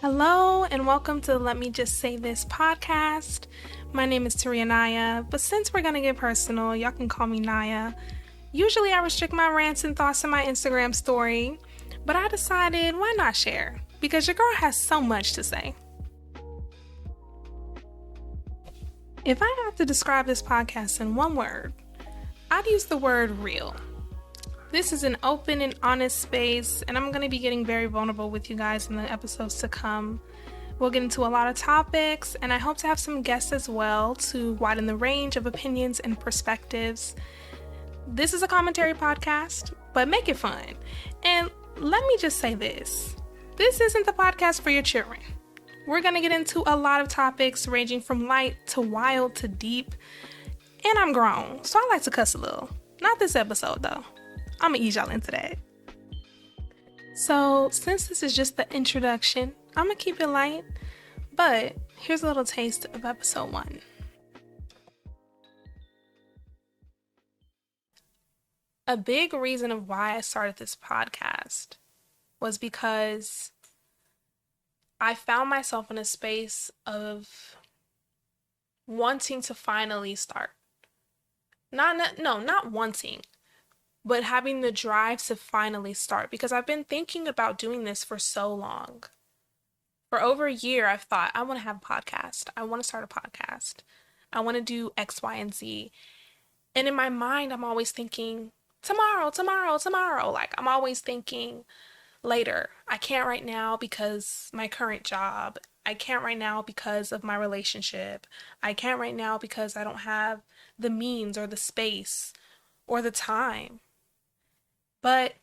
Hello and welcome to Let Me Just Say This podcast. My name is Taria Naya, but since we're gonna get personal, y'all can call me Naya. Usually I restrict my rants and thoughts in my Instagram story, but I decided why not share? Because your girl has so much to say. If I had to describe this podcast in one word, I'd use the word real. This is an open and honest space, and I'm going to be getting very vulnerable with you guys in the episodes to come. We'll get into a lot of topics, and I hope to have some guests as well to widen the range of opinions and perspectives. This is a commentary podcast, but make it fun. And let me just say this. This isn't the podcast for your children. We're going to get into a lot of topics ranging from light to wild to deep. And I'm grown, so I like to cuss a little. Not this episode, though. I'm gonna ease y'all into that. So, since this is just the introduction, I'm gonna keep it light, but here's a little taste of episode 1. A big reason of why I started this podcast was because I found myself in a space of wanting to finally start. Not wanting, but having the drive to finally start, because I've been thinking about doing this for so long. For over a year, I've thought, I want to have a podcast. I want to start a podcast. I want to do X, Y, and Z. And in my mind, I'm always thinking, tomorrow. Like, I'm always thinking later. I can't right now because my current job. I can't right now because of my relationship. I can't right now because I don't have the means or the space or the time. But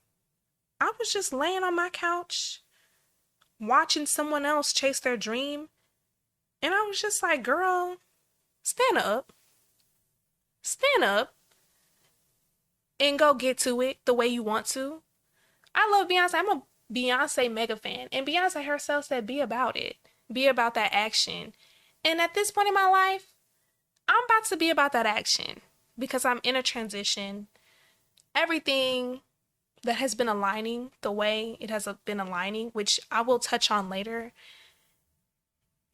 I was just laying on my couch, watching someone else chase their dream. And I was just like, girl, stand up. Stand up and go get to it the way you want to. I love Beyonce. I'm a Beyonce mega fan. And Beyonce herself said, be about it. Be about that action. And at this point in my life, I'm about to be about that action because I'm in a transition. Everything that has been aligning the way it has been aligning, which I will touch on later,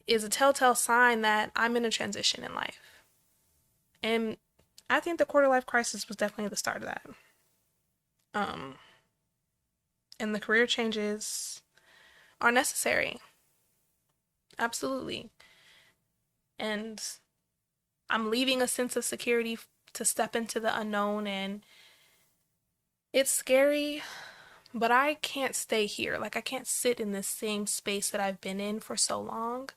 is a telltale sign that I'm in a transition in life. And I think the quarter life crisis was definitely the start of that. And the career changes are necessary. Absolutely. And I'm leaving a sense of security to step into the unknown, and it's scary, but I can't stay here. Like, I can't sit in this same space that I've been in for so long.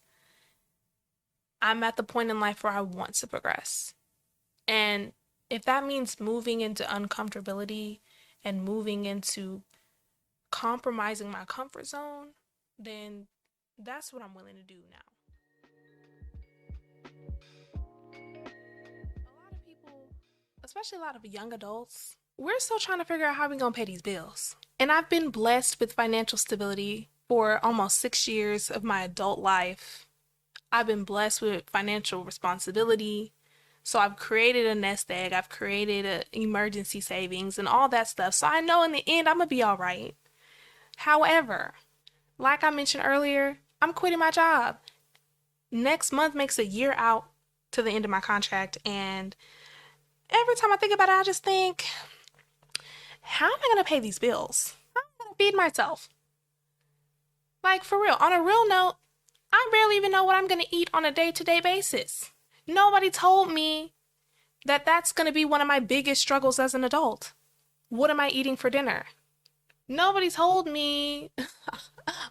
I'm at the point in life where I want to progress. And if that means moving into uncomfortability and moving into compromising my comfort zone, then that's what I'm willing to do now. A lot of people, especially a lot of young adults, we're still trying to figure out how we're going to pay these bills. And I've been blessed with financial stability for almost 6 years of my adult life. I've been blessed with financial responsibility. So I've created a nest egg. I've created an emergency savings and all that stuff. So I know in the end, I'm going to be all right. However, like I mentioned earlier, I'm quitting my job. Next month makes a year out to the end of my contract. And every time I think about it, I just think, how am I going to pay these bills? How am I going to feed myself? Like, for real, on a real note, I barely even know what I'm going to eat on a day-to-day basis. Nobody told me that that's going to be one of my biggest struggles as an adult. What am I eating for dinner? Nobody told me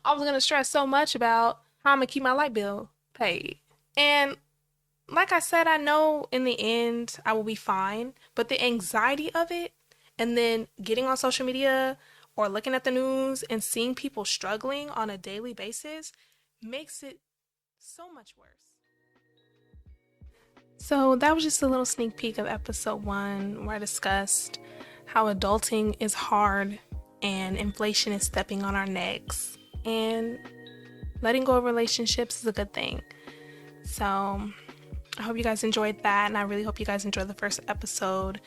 I was going to stress so much about how I'm going to keep my light bill paid. And like I said, I know in the end I will be fine, but the anxiety of it, and then getting on social media or looking at the news and seeing people struggling on a daily basis makes it so much worse. So that was just a little sneak peek of episode 1, where I discussed how adulting is hard and inflation is stepping on our necks, and letting go of relationships is a good thing. So I hope you guys enjoyed that, and I really hope you guys enjoyed the first episode.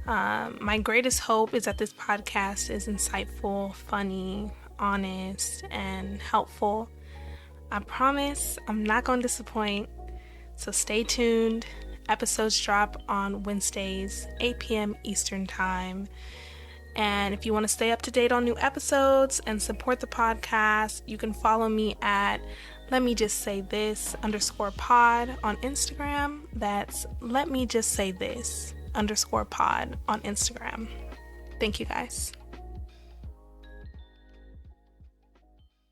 My greatest hope is that this podcast is insightful, funny, honest, and helpful. I promise I'm not going to disappoint. So stay tuned. Episodes drop on Wednesdays, 8 p.m. Eastern Time. And if you want to stay up to date on new episodes and support the podcast, you can follow me at Let Me Just Say This _pod on Instagram. That's Let Me Just Say This _pod on Instagram. Thank you guys.